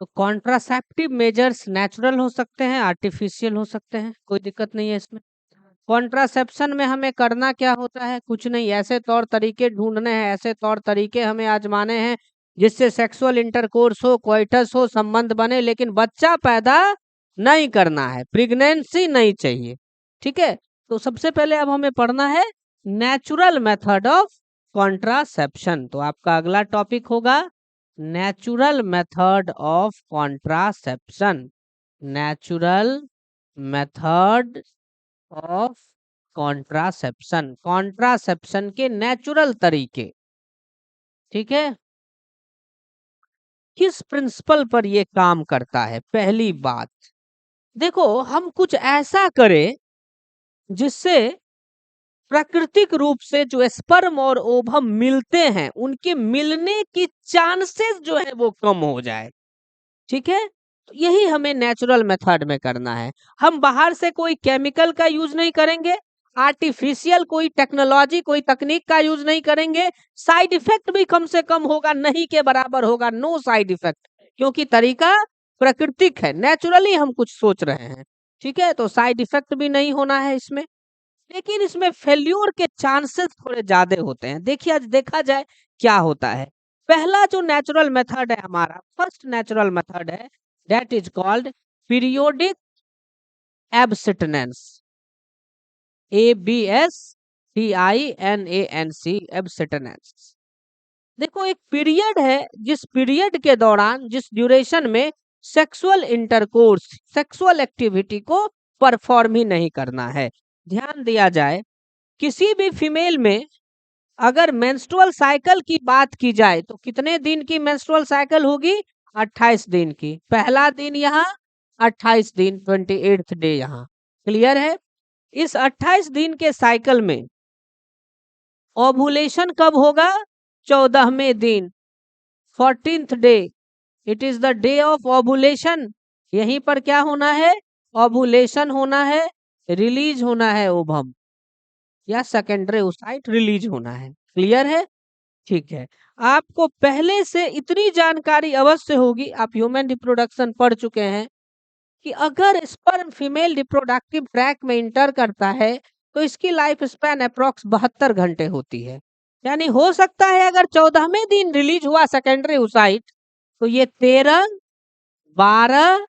तो contraceptive measures natural हो सकते हैं, आर्टिफिशियल हो सकते हैं, कोई दिक्कत नहीं है इसमें। कॉन्ट्रासेप्शन में हमें करना क्या होता है? कुछ नहीं, ऐसे तौर तरीके ढूंढने हैं, ऐसे तौर तरीके हमें आजमाने हैं जिससे सेक्सुअल इंटरकोर्स हो, कोइटस हो, संबंध बने, लेकिन बच्चा पैदा नहीं करना है, प्रेगनेंसी नहीं चाहिए। ठीक है, तो सबसे पहले अब हमें पढ़ना है नेचुरल मेथड ऑफ कॉन्ट्रासेप्शन। तो आपका अगला टॉपिक होगा natural method of contraception. Natural method of contraception, contraception के नेचुरल तरीके। ठीक है, किस प्रिंसिपल पर ये काम करता है? पहली बात देखो, हम कुछ ऐसा करें जिससे प्राकृतिक रूप से जो स्पर्म और ओवम मिलते हैं उनके मिलने की चांसेस जो है वो कम हो जाए। ठीक है, तो यही हमें नेचुरल मेथड में करना है। हम बाहर से कोई केमिकल का यूज नहीं करेंगे, आर्टिफिशियल कोई टेक्नोलॉजी, कोई तकनीक का यूज नहीं करेंगे। साइड इफेक्ट भी कम से कम होगा, नहीं के बराबर होगा, नो साइड इफेक्ट, क्योंकि तरीका प्राकृतिक है, नेचुरली हम कुछ सोच रहे हैं। ठीक है, तो साइड इफेक्ट भी नहीं होना है इसमें, लेकिन इसमें फेल्योर के चांसेस थोड़े ज्यादा होते हैं। देखिए, आज देखा जाए क्या होता है। पहला जो नेचुरल मेथड है हमारा, फर्स्ट नेचुरल मेथड है, that is called periodic abstinence, ABSTINANC, abstinence. देखो, एक पीरियड है, जिस पीरियड के दौरान, जिस ड्यूरेशन में सेक्सुअल इंटरकोर्स, सेक्सुअल एक्टिविटी को परफॉर्म ही नहीं करना है। ध्यान दिया जाए, किसी भी फीमेल में अगर मेंस्ट्रुअल साइकिल की बात की जाए तो कितने दिन की मेंस्ट्रुअल साइकिल होगी? 28 दिन की। पहला दिन यहाँ, 28 दिन, 28th डे यहाँ। क्लियर है? इस 28 दिन के साइकिल में ओवुलेशन कब होगा? 14वें दिन, 14th day, it is the day of ovulation. यहीं पर क्या होना है? ओवुलेशन होना है, रिलीज होना है ओवम, या सेकेंडरी ओसाइट रिलीज होना है। क्लियर है? ठीक है, आपको पहले से इतनी जानकारी अवश्य होगी, आप ह्यूमन रिप्रोडक्शन पढ़ चुके हैं, कि अगर स्पर्म फीमेल रिप्रोडक्टिव ट्रैक में इंटर करता है तो इसकी लाइफ स्पैन अप्रोक्स 72 घंटे होती है। यानी हो सकता है अगर 14वें दिन रिलीज हुआ सेकेंडरी ओसाइट, तो ये 13, 12,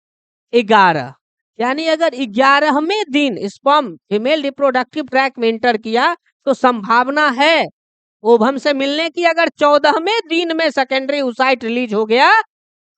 11, यानी अगर 11वें दिन स्पर्म फीमेल रिप्रोडक्टिव ट्रैक में इंटर किया तो संभावना है ओवम से मिलने की। अगर 14वें दिन में सेकेंडरी ओसाइट रिलीज हो गया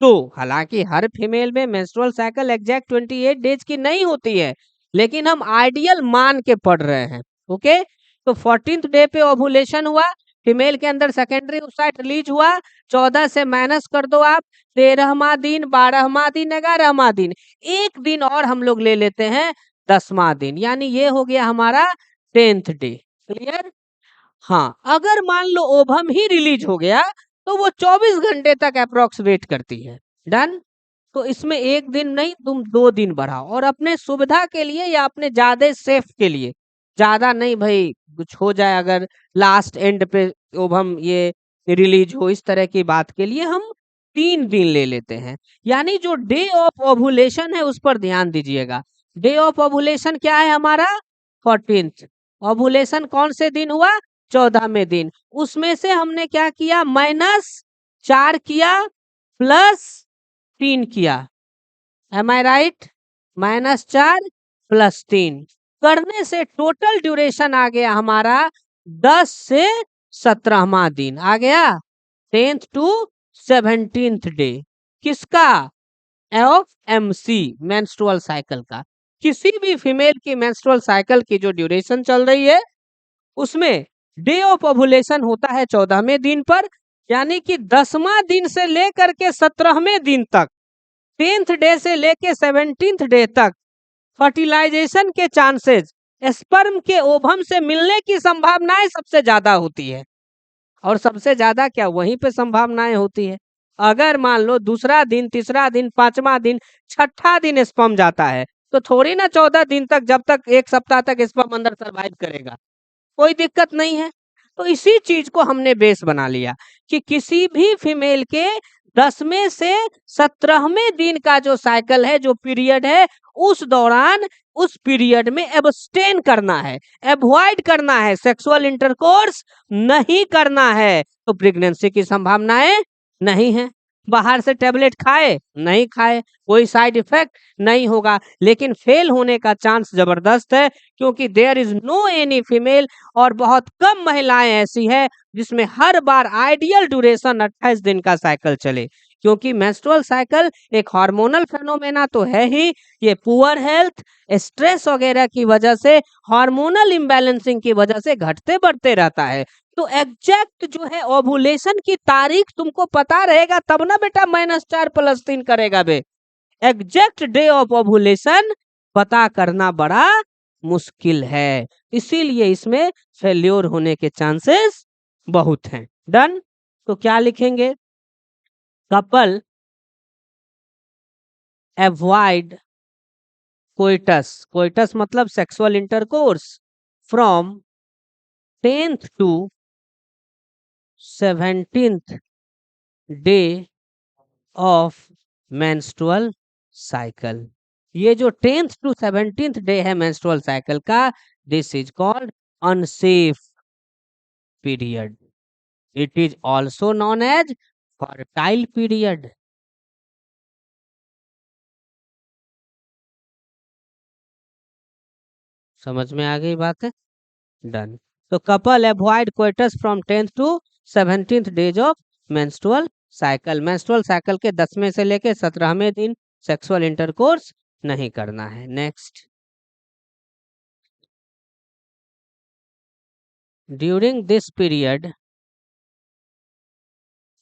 तो, हालांकि हर फीमेल में मेंस्ट्रुअल साइकिल एग्जैक्ट 28 डेज की नहीं होती है, लेकिन हम आइडियल मान के पढ़ रहे हैं। ओके, तो 14th डे पे ओवुलेशन हुआ, फीमेल के अंदर सेकेंडरी ओसाइट रिलीज हुआ, 14 से माइनस कर दो आप, 13वां दिन, 12वां दिन, 11वां दिन, एक दिन और हम लोग ले लेते हैं, 10वां दिन, यानी ये हो गया हमारा 10th डे। क्लियर? हाँ, अगर मान लो ओवम ही रिलीज हो गया तो वो 24 घंटे तक अप्रोक्स वेट करती है। डन? तो इसमें एक दिन नहीं, तुम 2 दिन बढ़ाओ, और अपने सुविधा के लिए या अपने ज्यादा सेफ के लिए, ज्यादा नहीं भाई, कुछ हो जाए अगर लास्ट एंड पे ओवम ये रिलीज हो, इस तरह की बात के लिए हम 3 दिन ले लेते हैं। यानी जो डे ऑफ ओवुलेशन है उस पर ध्यान दीजिएगा। डे ऑफ ओवुलेशन क्या है हमारा? 14th। ओवुलेशन कौन से दिन हुआ? 14वें दिन। उसमें से हमने क्या किया? -4 किया, +3 किया। एम आई राइट? -4 +3 करने से टोटल ड्यूरेशन आ गया हमारा 10 से 17वां दिन आ गया, 10th to 17th डे। किसका? ऑफ MC, मेंस्ट्रुअल साइकिल का। किसी भी फीमेल की मेंस्ट्रुअल साइकिल की जो ड्यूरेशन चल रही है उसमें डे ऑफ ओवुलेशन होता है 14वें दिन पर, यानी कि 10वां दिन से लेकर के 17वें दिन तक, 10th डे से लेके 17th डे तक फर्टिलाइजेशन के चांसेस, स्पर्म के ओवम से मिलने की संभावनाएं सबसे ज्यादा होती है। और सबसे ज्यादा क्या वहीं पे संभावनाएं होती है? अगर मान लो दूसरा दिन, तीसरा दिन, 5वां दिन, 6ठा दिन स्पर्म जाता है, तो थोड़ी ना 14 दिन तक, जब तक 1 सप्ताह तक स्पर्म अंदर सर्वाइव करेगा, कोई दिक्कत नहीं है। तो इसी चीज को हमने बेस बना लिया कि किसी भी फीमेल के 10 में से 17वें दिन का जो साइकिल है, जो पीरियड है, उस दौरान उस पीरियड में एब्सटेन करना है, अवॉइड करना है, सेक्सुअल इंटरकोर्स नहीं करना है, तो प्रेगनेंसी की संभावनाएं नहीं है। बाहर से टेबलेट खाए नहीं खाए, कोई साइड इफेक्ट नहीं होगा, लेकिन फेल होने का चांस जबरदस्त है, क्योंकि there is no any female, और बहुत कम महिलाएं ऐसी है जिसमें हर बार आइडियल ड्यूरेशन 28 दिन का साइकिल चले, क्योंकि मेंस्ट्रुअल साइकिल एक हार्मोनल फेनोमेना तो है ही, ये पुअर हेल्थ, स्ट्रेस वगैरह की वजह से, हार्मोनल इम्बैलेंसिंग की वजह से घटते बढ़ते रहता है। तो एग्जैक्ट जो है ओवुलेशन की तारीख तुमको पता रहेगा तब ना बेटा -4 + 3 करेगा बे। एग्जैक्ट डे ऑफ ओवुलेशन पता करना बड़ा मुश्किल है, इसीलिए इसमें फेल्योर होने के चांसेस बहुत हैं। डन। तो क्या लिखेंगे? कपल अवॉइड कोइटस, कोइटस मतलब sexual intercourse, from 10th to 17th day of menstrual cycle. ये जो 10th to 17th डे है मेंस्ट्रुअल साइकिल का, this is called unsafe period. It is also known as fertile period. समझ में आ गई बात है? डन। तो couple avoid coitus from 10th to 17th days of menstrual cycle. Menstrual cycle के 10वें से लेके 17वें दिन सेक्सुअल इंटरकोर्स नहीं करना है। नेक्स्ट, ड्यूरिंग दिस पीरियड,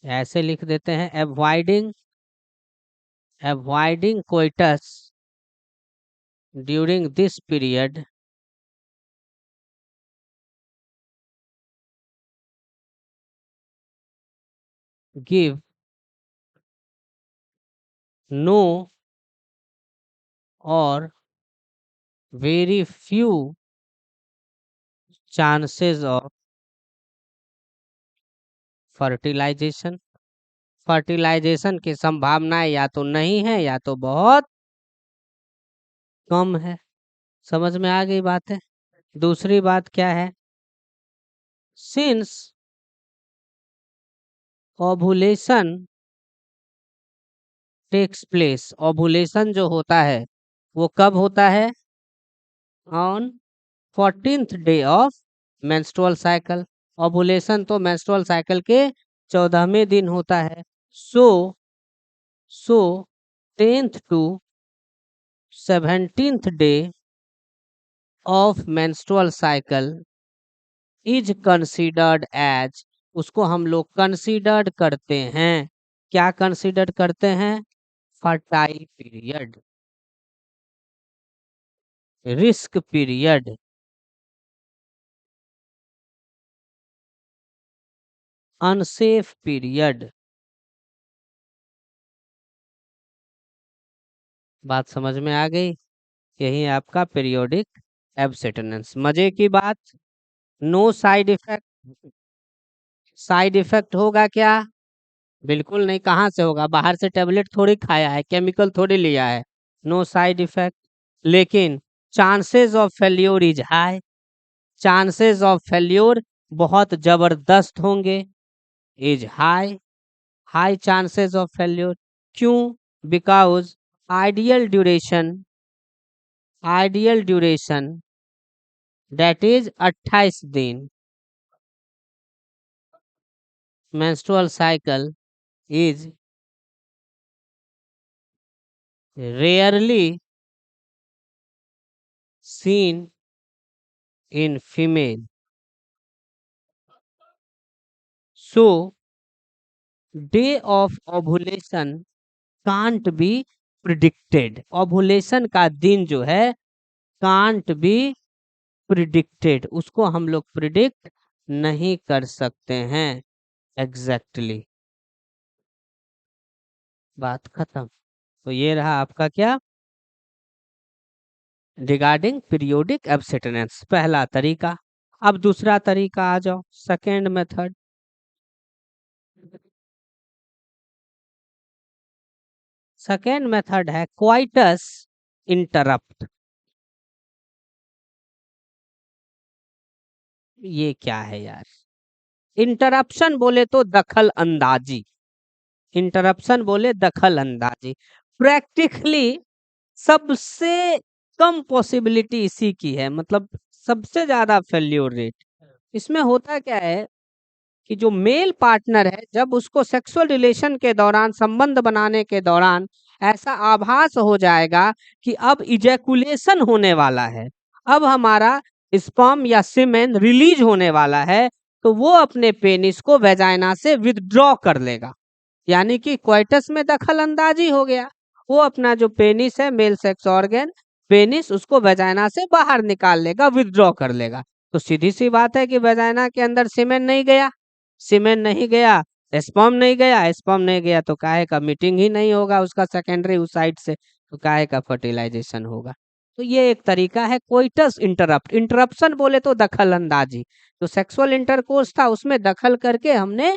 ऐसे लिख देते हैं, avoiding coitus during this period give no or very few chances of fertilization. Fertilization की संभावनाएं या तो नहीं है या तो बहुत कम है। समझ में आ गई बात है? दूसरी बात क्या है? Since ovulation takes place, ovulation जो होता है वो कब होता है? On 14th day of menstrual cycle. Ovulation तो मेंस्ट्रुअल साइकिल के 14वें दिन होता है। So 10th to 17th day of menstrual cycle is considered as, उसको हम लोग कंसीडर्ड करते हैं, क्या कंसीडर करते हैं? Fertile period, risk period, unsafe period. बात समझ में आ गई? यही आपका पीरियोडिक एब्सेटेंस। मजे की बात, no side effect. Side effect होगा क्या? बिल्कुल नहीं, कहाँ से होगा? बाहर से टेबलेट थोड़ी खाया है, केमिकल थोड़ी लिया है, नो साइड इफेक्ट। लेकिन chances of failure is high, chances of failure बहुत जबरदस्त होंगे, is high, high chances of failure. क्यों? Because ideal duration, ideal duration that is 28 दिन menstrual cycle is rarely seen in female. So, day of ovulation can't be predicted. Ovulation का दिन जो है can't be predicted, उसको हम लोग predict नहीं कर सकते हैं exactly। बात खत्म। तो ये रहा आपका क्या? रिगार्डिंग पीरियोडिक एब्सेटेंस, पहला तरीका। अब दूसरा तरीका आ जाओ, सेकेंड मेथड। सेकेंड मेथड है क्वाइटस इंटरप्ट। ये क्या है यार? इंटरप्शन बोले तो दखल अंदाजी, इंटरप्शन बोले दखल अंदाजी। प्रैक्टिकली सबसे कम पॉसिबिलिटी इसी की है, मतलब सबसे ज्यादा फेल्योर रेट। इसमें होता क्या है कि जो मेल पार्टनर है, जब उसको सेक्सुअल रिलेशन के दौरान, संबंध बनाने के दौरान ऐसा आभास हो जाएगा कि अब इजैकुलेशन होने वाला है, अब हमारा स्पर्म या सीमेन रिलीज होने वाला है, तो वो अपने पेनिस को वेजाइना से विथड्रॉ कर लेगा, यानी कि क्वाइटस में दखल अंदाजी हो गया। वो अपना जो पेनिस है, मेल सेक्स ऑर्गन पेनिस, उसको वेजाइना से बाहर निकाल लेगा, विथड्रॉ कर लेगा। तो सीधी सी बात है कि वेजाइना के अंदर सीमेन नहीं गया, सीमेन नहीं गया, स्पर्म नहीं गया, स्पर्म नहीं गया तो काहे का मीटिंग ही नहीं होगा उसका सेकेंडरी उस साइड से, तो काहे का फर्टिलाइजेशन होगा। तो ये एक तरीका है कोइटस इंटरप्ट। इंटरप्शन बोले तो दखल अंदाजी। तो सेक्सुअल इंटरकोर्स था, उसमें दखल करके हमने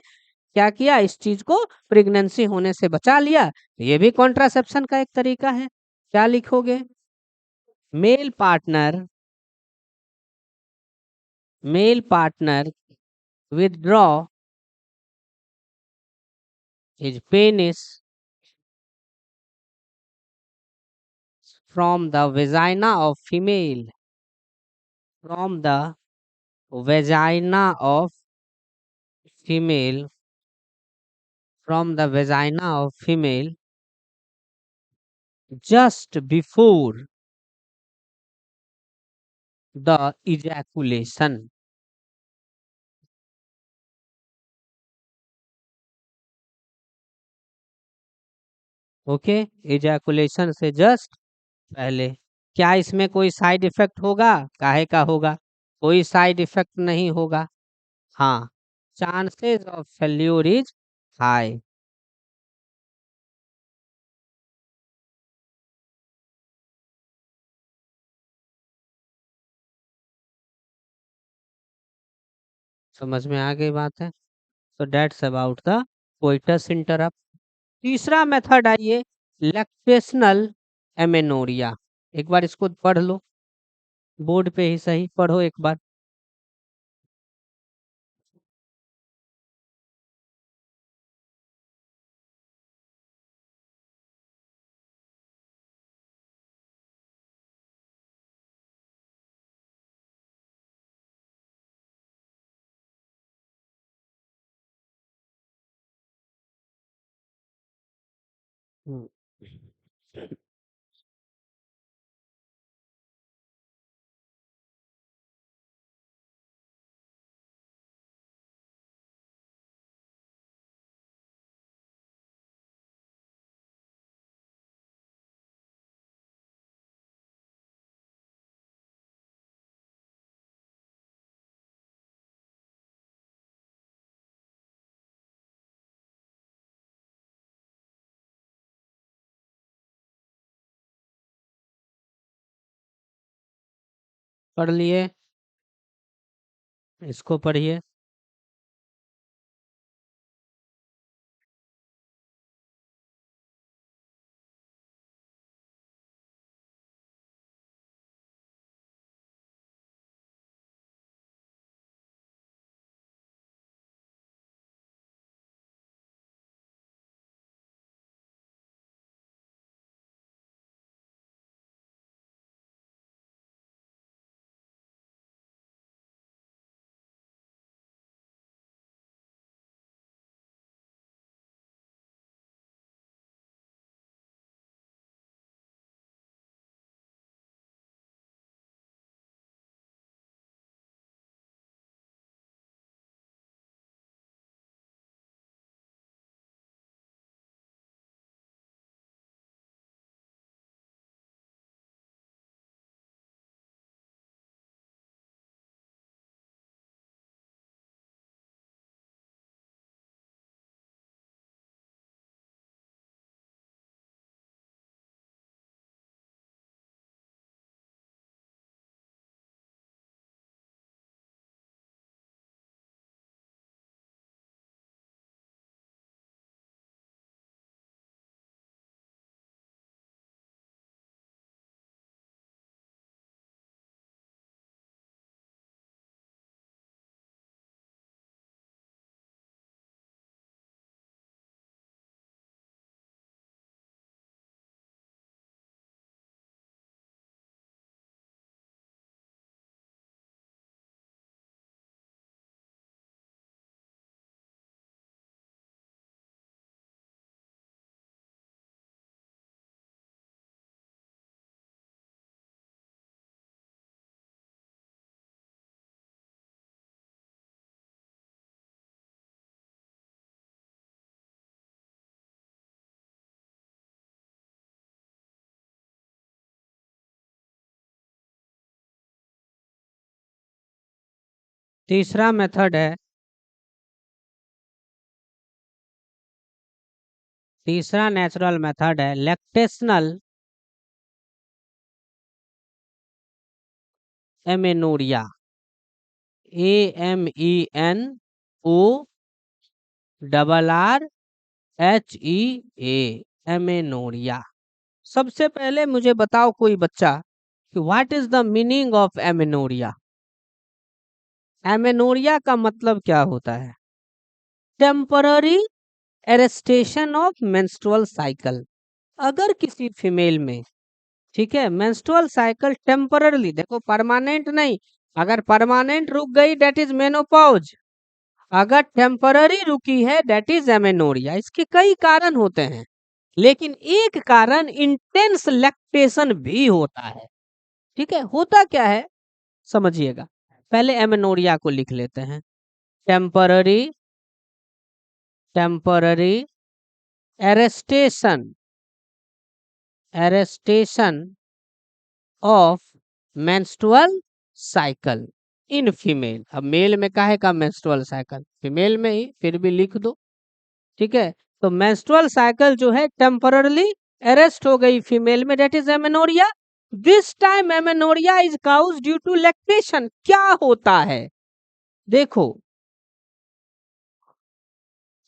क्या किया, इस चीज को प्रेगनेंसी होने से बचा लिया। ये भी कॉन्ट्रासेप्शन का एक तरीका है। क्या लिखोगे? Male partner, male partner withdraw his penis from the vagina of female, from the vagina of female, from the vagina of female just before the ejaculation। Okay, ejaculation से जस्ट पहले। क्या इसमें कोई साइड इफेक्ट होगा? काहे का होगा? कोई साइड इफेक्ट नहीं होगा। हाँ, chances of failure is high. समझ में आ गई बात है? तो that's about the coitus interrupt. तीसरा मेथड आइए, लैक्टेशनल एमेनोरिया। एक बार इसको पढ़ लो, बोर्ड पे ही सही, पढ़ो एक बार। हम्म। पढ़ लिए? इसको पढ़िए। तीसरा मेथड है, तीसरा नेचुरल मेथड है लैक्टेशनल एमेनोरिया, AMENORRHEA, एमेनोरिया। सबसे पहले मुझे बताओ कोई बच्चा कि what is the meaning of amenorrhea. Amenorrhea का मतलब क्या होता है? Temporary arrestation of menstrual cycle. अगर किसी फीमेल में, ठीक है, मेंस्ट्रुअल साइकिल टेम्पररली, देखो परमानेंट नहीं, अगर परमानेंट रुक गई डेट इज मेनोपॉज, अगर टेम्पररी रुकी है डेट इज एमेनोरिया। इसके कई कारण होते हैं, लेकिन एक कारण इंटेंस लैक्टेशन भी होता है। ठीक है, होता क्या है समझिएगा। पहले एमेनोरिया को लिख लेते हैं। Temporary, temporary arrestation, arrestation of menstrual cycle in female. अब मेल में काहे का मेंस्ट्रुअल साइकिल, फीमेल में ही, फिर भी लिख दो। ठीक है, तो मेंस्ट्रुअल साइकिल जो है टेम्पररली अरेस्ट हो गई फीमेल में, that is amenorrhoea. This time amenorrhoea is caused due to lactation. क्या होता है देखो,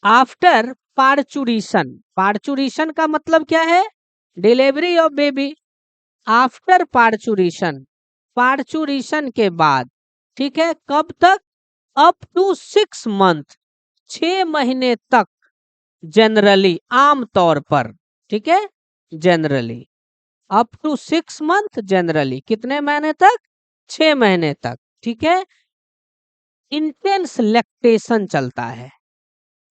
आफ्टर पार्चुरेशन, पार्चुरेशन का मतलब क्या है? Delivery of baby. After parturition, parturition के बाद, ठीक है, कब तक? अप टू 6 मंथ, 6 महीने तक, जनरली, आमतौर पर, ठीक है, generally up to 6 month, generally कितने महीने तक? 6 महीने तक, ठीक है। इंटेंस लैक्टेशन चलता है,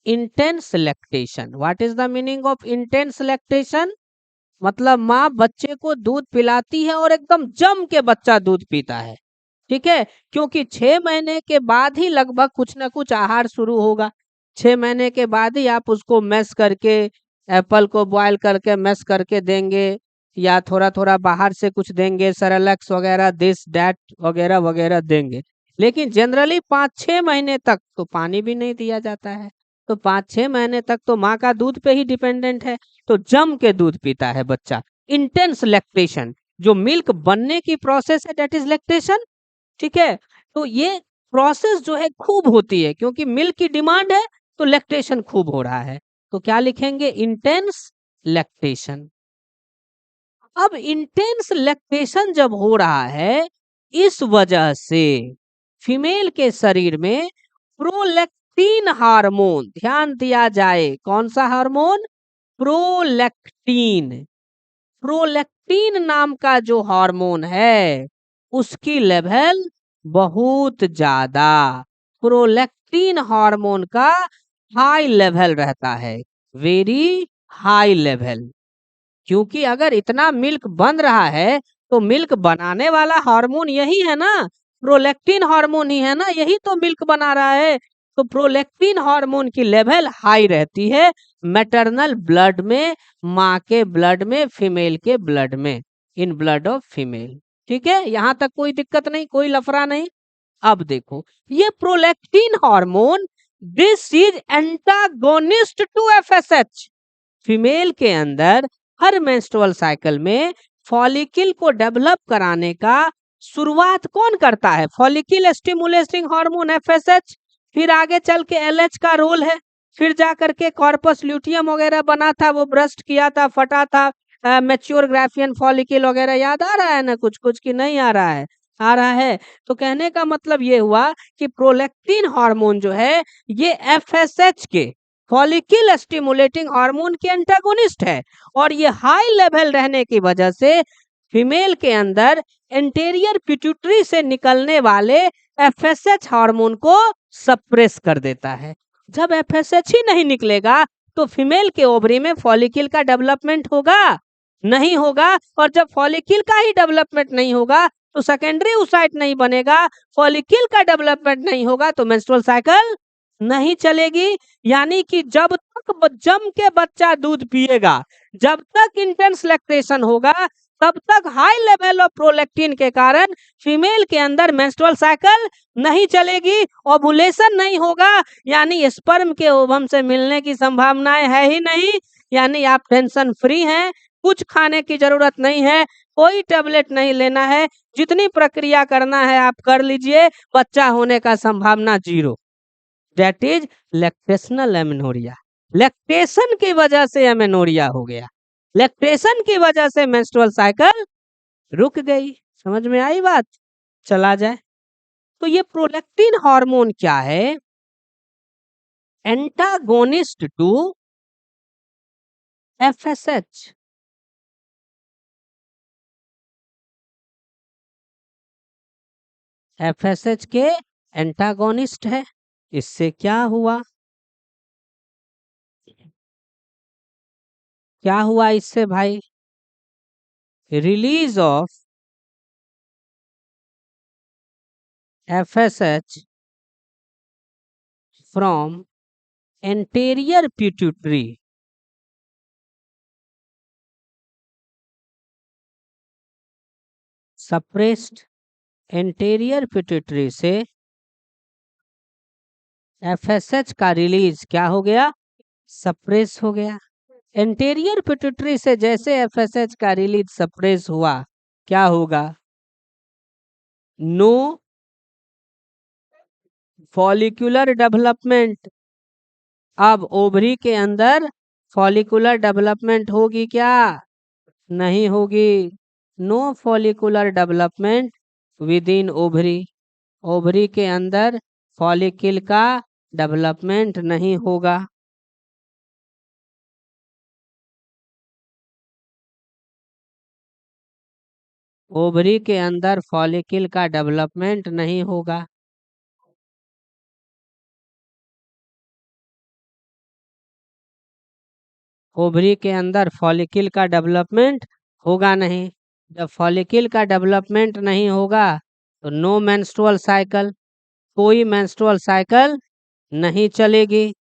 intense lactation. What is the meaning of intense lactation? मतलब माँ बच्चे को दूध पिलाती है और एकदम जम के बच्चा दूध पीता है, ठीक है, क्योंकि 6 महीने के बाद ही लगभग कुछ ना कुछ आहार शुरू होगा। 6 महीने के बाद ही आप उसको मैश करके, एप्पल को बॉयल करके मैश करके देंगे, या थोड़ा थोड़ा बाहर से कुछ देंगे, सेरेलैक्स वगैरह, दिस डैट वगैरह वगैरह देंगे। लेकिन जनरली 5-6 महीने तक तो पानी भी नहीं दिया जाता है, तो 5-6 महीने तक तो माँ का दूध पे ही डिपेंडेंट है, तो जम के दूध पीता है बच्चा। इंटेंस लैक्टेशन, जो मिल्क बनने की प्रोसेस है, डेट इज लैक्टेशन। ठीक है, तो ये प्रोसेस जो है खूब होती है, क्योंकि मिल्क की डिमांड है, तो लैक्टेशन खूब हो रहा है। तो क्या लिखेंगे? Intense lactation. अब इंटेंस लैक्टेशन जब हो रहा है, इस वजह से फीमेल के शरीर में प्रोलैक्टिन हार्मोन, ध्यान दिया जाए, कौन सा हार्मोन? प्रोलैक्टिन। प्रोलैक्टिन नाम का जो हार्मोन है, उसकी लेवल बहुत ज्यादा, प्रोलैक्टिन हार्मोन का हाई लेवल रहता है, वेरी हाई लेवल। क्योंकि अगर इतना मिल्क बन रहा है, तो मिल्क बनाने वाला हार्मोन यही है ना, प्रोलैक्टिन हार्मोन ही है ना, यही तो मिल्क बना रहा है। तो प्रोलैक्टिन हार्मोन की लेवल हाई रहती है मैटरनल ब्लड में, माँ के ब्लड में, फीमेल के ब्लड में, इन ब्लड ऑफ फीमेल। ठीक है, यहाँ तक कोई दिक्कत नहीं, कोई लफड़ा नहीं। अब देखो, ये prolactin hormone, this is antagonist to FSH. Female के अंदर हर मेंस्ट्रुअल साइकिल में फॉलिकल को डेवलप कराने का शुरुआत कौन करता है? फॉलिकल स्टिमुलेटिंग हार्मोन एफएसएच, फिर आगे चल के एलएच का रोल है, फिर जा करके कॉर्पस ल्यूटियम वगैरह बना था, वो ब्रस्ट किया था, फटा था, मैच्योर ग्राफियन फॉलिकल वगैरह। याद आ रहा है ना कुछ कुछ की नहीं आ रहा है? आ रहा है। तो कहने का मतलब ये हुआ कि प्रोलैक्टिन हार्मोन जो है, ये एफएसएच के, फॉलिकल स्टिमुलेटिंग हार्मोन के एंटागोनिस्ट है, और ये हाई लेवल रहने की वजह से फीमेल के अंदर एंटीरियर पिट्यूटरी से निकलने वाले एफएसएच हार्मोन को सप्रेस कर देता है। जब एफएसएच ही नहीं निकलेगा, तो फीमेल के ओवरी में फॉलिकल का डेवलपमेंट होगा? नहीं होगा। और जब फॉलिकल का ही डेवलपमेंट नहीं होगा, तो सेकेंडरी oocyte नहीं बनेगा, फॉलिकल का डेवलपमेंट नहीं होगा, तो मेंस्ट्रुअल साइकिल नहीं चलेगी। यानी कि जब तक जम के बच्चा दूध पिएगा, जब तक इंटेंस लैक्टेशन होगा, तब तक हाई लेवल ऑफ प्रोलैक्टिन के कारण फीमेल के अंदर मेंस्ट्रुअल साइकिल नहीं चलेगी, ओवुलेशन नहीं होगा, यानी स्पर्म के ओवम से मिलने की संभावनाएं है ही नहीं। यानी आप टेंशन फ्री हैं, कुछ खाने की जरूरत नहीं है, कोई टेबलेट नहीं लेना है, जितनी प्रक्रिया करना है आप कर लीजिए, बच्चा होने का संभावना 0। That is lactational amenorrhoea. Lactation की वजह से एमेनोरिया हो गया, लैक्टेशन की वजह से मेंस्ट्रुअल साइकिल रुक गई। समझ में आई बात? चला जाए तो ये प्रोलैक्टिन हार्मोन क्या है? Antagonist to FSH. एफएसएच के एंटागोनिस्ट है। इससे क्या हुआ? क्या हुआ इससे भाई? Release of FSH from anterior pituitary suppressed. Anterior pituitary से एफएसएच का रिलीज क्या हो गया? सप्रेस हो गया। एंटेरियर पिट्यूटरी से जैसे एफएसएच का रिलीज सप्रेस हुआ, क्या होगा? No follicular development. अब ओवरी के अंदर फॉलिकुलर डेवलपमेंट होगी क्या? नहीं होगी। No follicular development within ovary. Ovary के अंदर फॉलिकल का डेवलपमेंट नहीं होगा। ओवरी के अंदर फॉलिकल का डेवलपमेंट नहीं होगा। ओवरी के अंदर फॉलिकल का डेवलपमेंट होगा नहीं। जब फॉलिकल का डेवलपमेंट नहीं होगा तो नो मेंस्ट्रुअल साइकिल, कोई मेंस्ट्रुअल साइकिल नहीं चलेगी।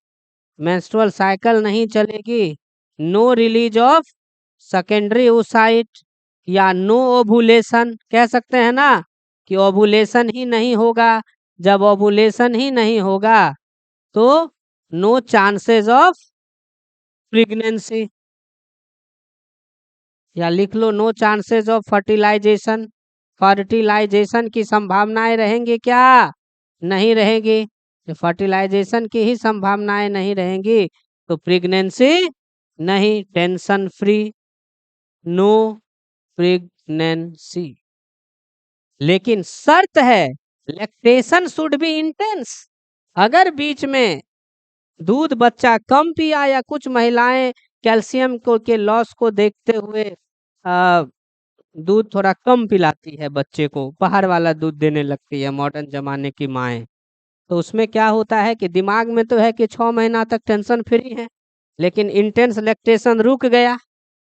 मेंस्ट्रुअल साइकिल नहीं चलेगी, no release of secondary oocyte या नो ओवुलेशन। कह सकते हैं ना कि ओवुलेशन ही नहीं होगा। जब ओवुलेशन ही नहीं होगा तो नो चांसेस ऑफ प्रेगनेंसी, या लिख लो no chances of fertilization. Fertilization की संभावनाएं रहेंगी क्या? नहीं रहेगी। फर्टिलाइजेशन की ही संभावनाएं नहीं रहेंगी तो प्रेगनेंसी नहीं। Tension free, no pregnancy. लेकिन शर्त है लैक्टेशन शुड बी इंटेंस। अगर बीच में दूध बच्चा कम पिया या कुछ महिलाएं कैल्शियम को के लॉस को देखते हुए आ, दूध थोड़ा कम पिलाती है, बच्चे को बाहर वाला दूध देने लगती है मॉडर्न जमाने की माएँ, तो उसमें क्या होता है कि दिमाग में तो है कि 6 महीना तक टेंशन फ्री है, लेकिन इंटेंस लैक्टेशन रुक गया।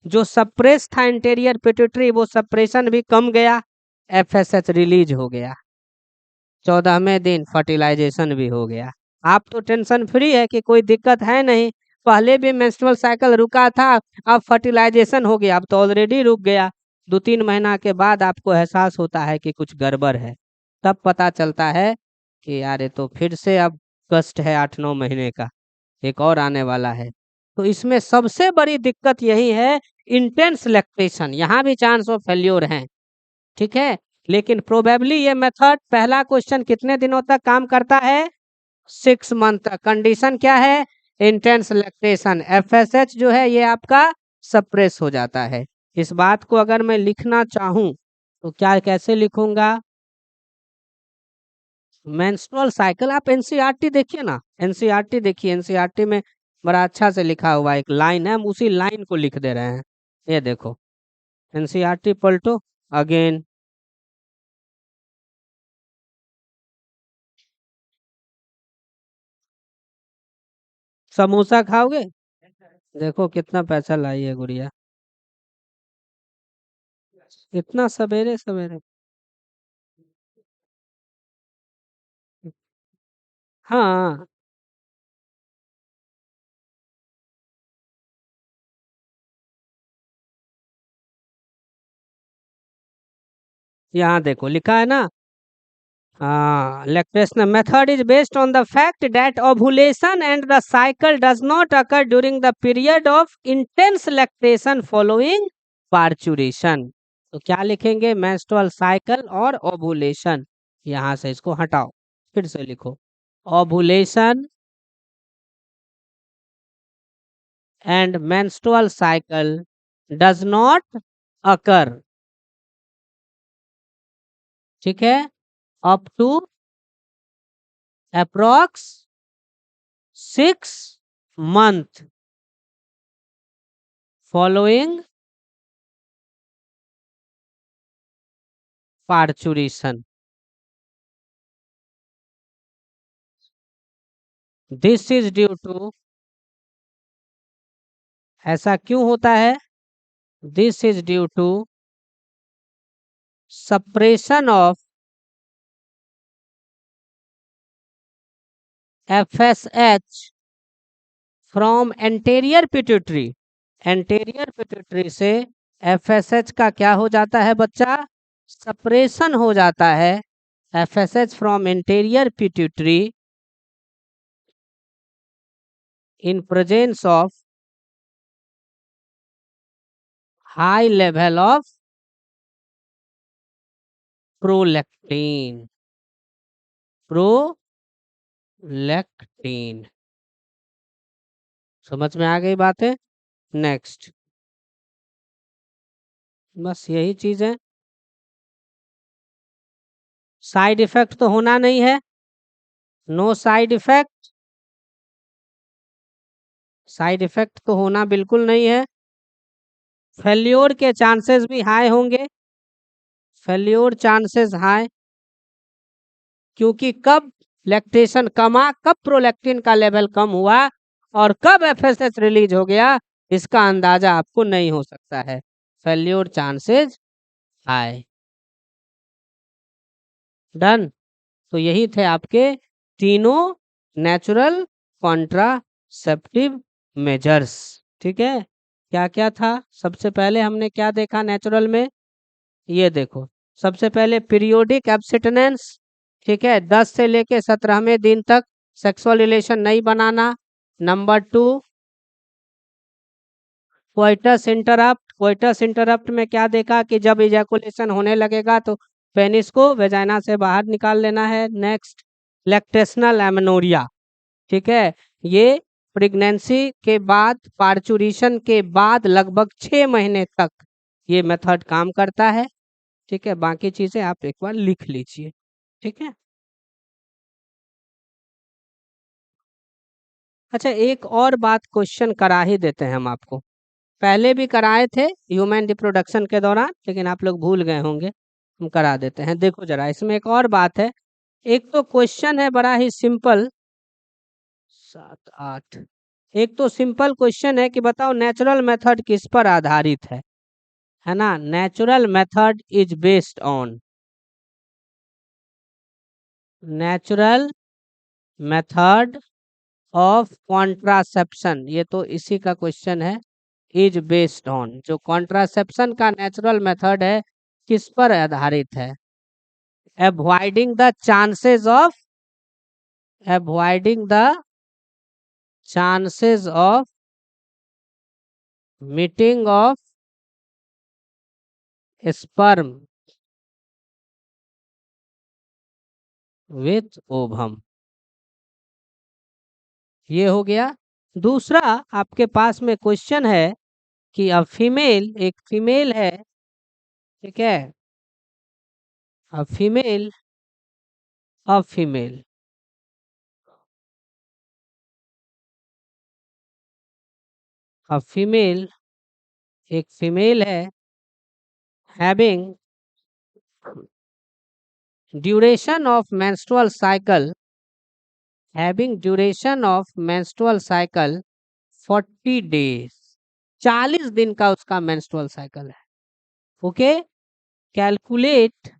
जो सप्रेस था इंटीरियर पिट्यूटरी वो सप्रेशन भी कम गया, एफएसएच रिलीज हो गया। 14वें दिन फर्टिलाइजेशन भी हो गया। आप तो टेंशन फ्री है कि कोई दिक्कत है नहीं, पहले भी मेंस्ट्रुअल साइकिल रुका था, अब फर्टिलाइजेशन हो गया, अब तो ऑलरेडी रुक गया। 2-3 महीना के बाद आपको एहसास होता है कि कुछ गड़बड़ है, तब पता चलता है कि यार ये तो फिर से अब कष्ट है 8-9 महीने का, एक और आने वाला है। तो इसमें सबसे बड़ी दिक्कत यही है, इंटेंस लैक्टेशन। यहाँ भी चांस ऑफ फेल्योर है, ठीक है, लेकिन प्रोबेबली ये मेथड पहला क्वेश्चन कितने दिनों तक काम करता है? 6 मंथ तक। कंडीशन क्या है? Intense lactation. एफएसएच जो है ये आपका सप्रेस हो जाता है। इस बात को अगर मैं लिखना चाहूं तो क्या कैसे लिखूंगा? Menstrual cycle. आप एनसीईआरटी देखिए ना, एनसीईआरटी देखिए, एनसीईआरटी में बड़ा अच्छा से लिखा हुआ एक लाइन है, हम उसी लाइन को लिख दे रहे हैं। ये देखो, एनसीईआरटी पलटो अगेन। समोसा खाओगे? देखो कितना पैसा लाई है गुड़िया, इतना सवेरे सवेरे। हाँ, यहाँ देखो लिखा है ना, lactation method is based on the fact that ovulation and the cycle does not occur during the period of intense lactation following parturition. तो क्या लिखेंगे, menstrual cycle और ovulation. यहाँ से इसको हटाओ, फिर से लिखो, ovulation and menstrual cycle does not occur, ठीक है, up to approx 6 month following parturition. This is due to, ऐसा क्यों होता है, this is due to suppression of FSH from anterior pituitary. anterior pituitary से FSH का क्या हो जाता है बच्चा, सप्रेशन हो जाता है. FSH from anterior pituitary in presence of high level of prolactin. Prolactin. समझ में आ गई बातें. नेक्स्ट, बस यही चीज है. साइड इफेक्ट तो होना नहीं है, no side effect. Side effect तो होना बिल्कुल नहीं है. फेल्योर के चांसेस भी हाई होंगे, फेल्योर चांसेस हाई, क्योंकि कब लैक्टेशन कमा, कब प्रोलैक्टिन का लेवल कम हुआ और कब एफएसएच रिलीज हो गया, इसका अंदाजा आपको नहीं हो सकता है. Failure chances high. डन. तो यही थे आपके तीनों नेचुरल कॉन्ट्रासेप्टिव मेजर्स. ठीक है, क्या क्या था, सबसे पहले हमने क्या देखा नेचुरल में, ये देखो, सबसे पहले पीरियोडिक एब्स्टिनेंस. ठीक है, 10 से लेके 17वें दिन तक सेक्सुअल रिलेशन नहीं बनाना. Number 2, coitus interrupt. Coitus interrupt में क्या देखा कि जब इजैकुलेशन होने लगेगा तो पेनिस को वेजाइना से बाहर निकाल लेना है. Next, lactational amenorrhoea. ठीक है, ये प्रेगनेंसी के बाद, पार्चुरेशन के बाद लगभग 6 महीने तक ये मेथड काम करता है. ठीक है, बाकी चीजें आप एक बार लिख लीजिए. ठीक है. अच्छा, एक और बात क्वेश्चन करा ही देते हैं हम आपको, पहले भी कराए थे ह्यूमन रिप्रोडक्शन के दौरान, लेकिन आप लोग भूल गए होंगे, हम करा देते हैं. देखो जरा, इसमें एक और बात है. एक तो क्वेश्चन है बड़ा ही सिंपल, 7 8, एक तो सिंपल क्वेश्चन है कि बताओ नेचुरल मेथड किस पर आधारित है ना. Natural method is based on, natural method of contraception, ये तो इसी का क्वेश्चन है. इज बेस्ड ऑन, जो कॉन्ट्रासेप्शन का नेचुरल मेथड है किस पर आधारित है, avoiding the chances of, avoiding the chances of meeting of sperm with ovum. ये हो गया. दूसरा आपके पास में क्वेश्चन है कि अ फीमेल, एक फीमेल है, ठीक है, a female, a female, a female, एक फीमेल है, having duration of menstrual cycle, having duration of menstrual cycle 40 days, 40 दिन का उसका मेंस्ट्रुअल साइकिल है. Okay, calculate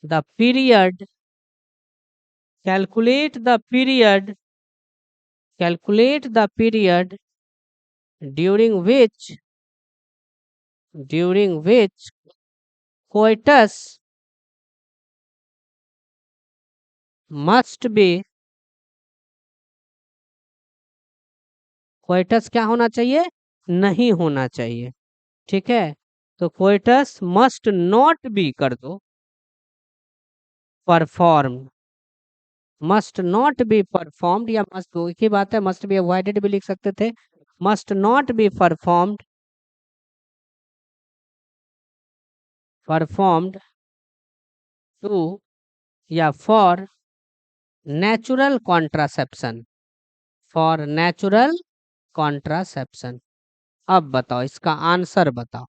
the period, calculate the period, calculate the period during which during which coitus must be, coitus क्या होना चाहिए, नहीं होना चाहिए। ठीक है, तो कोइटस मस्ट नॉट बी कर दो, perform, must not be performed, या मस्ट एक ही बात है, मस्ट बी अवॉइडेड भी लिख सकते थे, must not be performed, performed to या for natural contraception, for natural contraception. अब बताओ इसका आंसर बताओ।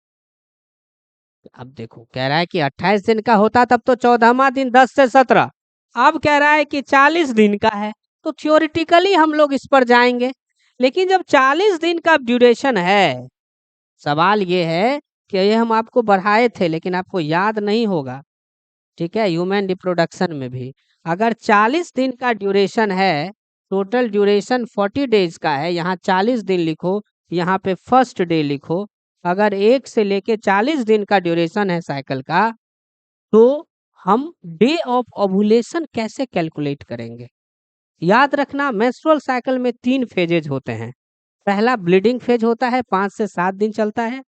अब देखो कह रहा है कि 28 दिन का होता तब तो 14वां दिन 10 से 17, अब कह रहा है कि 40 दिन का है, तो थियोरिटिकली हम लोग इस पर जाएंगे। लेकिन जब 40 दिन का ड्यूरेशन है, सवाल ये है कि ये हम आपको बढ़ाए थे लेकिन आपको याद नहीं होगा। ठीक है, ह्यूमन रिप्रोडक्शन में भी अगर 40 दिन का ड्यूरेशन है, टोटल ड्यूरेशन 40 डेज का है, यहाँ 40 दिन लिखो, यहाँ पे फर्स्ट डे लिखो। अगर 1 से लेके 40 दिन का ड्यूरेशन है साइकिल का, तो हम डे ऑफ ओव्यूलेशन कैसे कैलकुलेट करेंगे? याद रखना, मेंस्ट्रुअल साइकिल में 3 फेजेज होते हैं। पहला ब्लीडिंग फेज होता है, 5 से 7 दिन चलता है।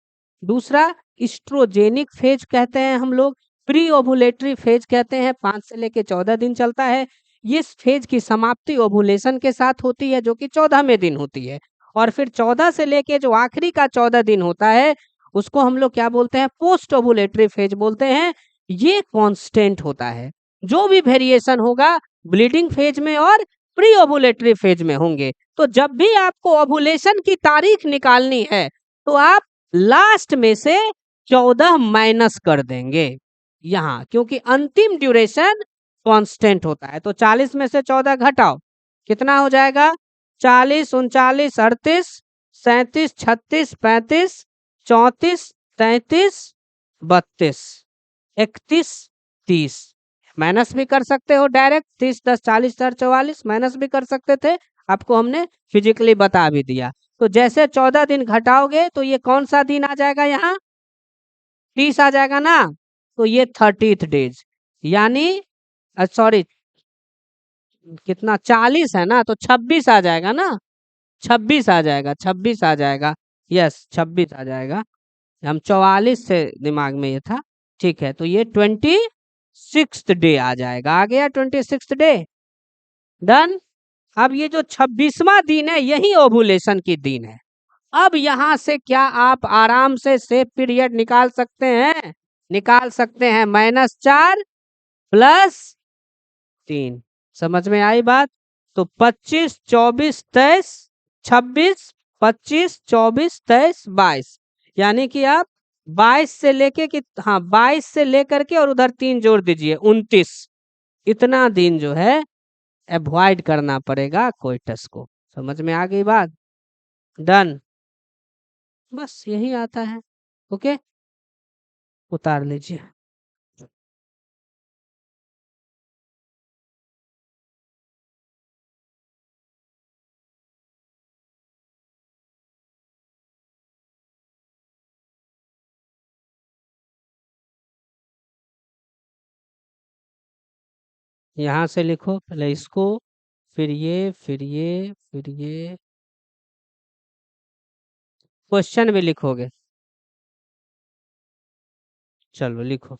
दूसरा इस्ट्रोजेनिक फेज कहते हैं हम लोग, प्री ओवुलेटरी फेज कहते हैं, 5 से लेके 14 दिन चलता है। इस फेज की समाप्ति ओवुलेशन के साथ होती है जो कि 14वें दिन होती है। और फिर 14 से लेके जो आखिरी का 14 दिन होता है, उसको हम लोग क्या बोलते हैं, पोस्ट ओवुलेटरी फेज बोलते हैं। ये कांस्टेंट होता है, जो भी वेरिएशन होगा ब्लीडिंग फेज में और प्री ओवुलेटरी फेज में होंगे। तो जब भी आपको ओवुलेशन की तारीख निकालनी है, तो आप लास्ट में से 14 माइनस कर देंगे यहाँ, क्योंकि अंतिम ड्यूरेशन कांस्टेंट होता है। तो 40 में से 14 घटाओ, कितना हो जाएगा, 40 39 38 37 36 35 34 33 32 31 30। माइनस भी कर सकते हो डायरेक्ट, 30 10 40 4 44 माइनस भी कर सकते थे, आपको हमने फिजिकली बता भी दिया। तो जैसे 14 दिन घटाओगे तो ये कौन सा दिन आ जाएगा, यहाँ 30 आ जाएगा ना, तो ये 30th डेज, यानी सॉरी कितना 40 है ना, तो 26 आ जाएगा ना, 26 आ जाएगा, 26 आ जाएगा, यस 26 आ जाएगा। हम 44 से दिमाग में ये था। ठीक है, तो ये 26th डे आ जाएगा, आ गया 26th डे, डन। अब ये जो 26वां दिन है यही ओवुलेशन की दिन है। अब यहां से क्या आप आराम से सेफ पीरियड निकाल सकते हैं, निकाल सकते हैं, -4 +3। समझ में आई बात? तो 25 24 23 26, 25 24 23 22, यानी कि आप 22 से लेके कि हाँ 22 से लेकर के और उधर 3 जोड़ दीजिए 29, इतना दिन जो है अवॉइड करना पड़ेगा कोइटस को। समझ में आ गई बात? डन, बस यही आता है। ओके, उतार लीजिए। यहाँ से लिखो पहले इसको, फिर ये फिर ये फिर ये, क्वेश्चन भी लिखोगे, चलो लिखो।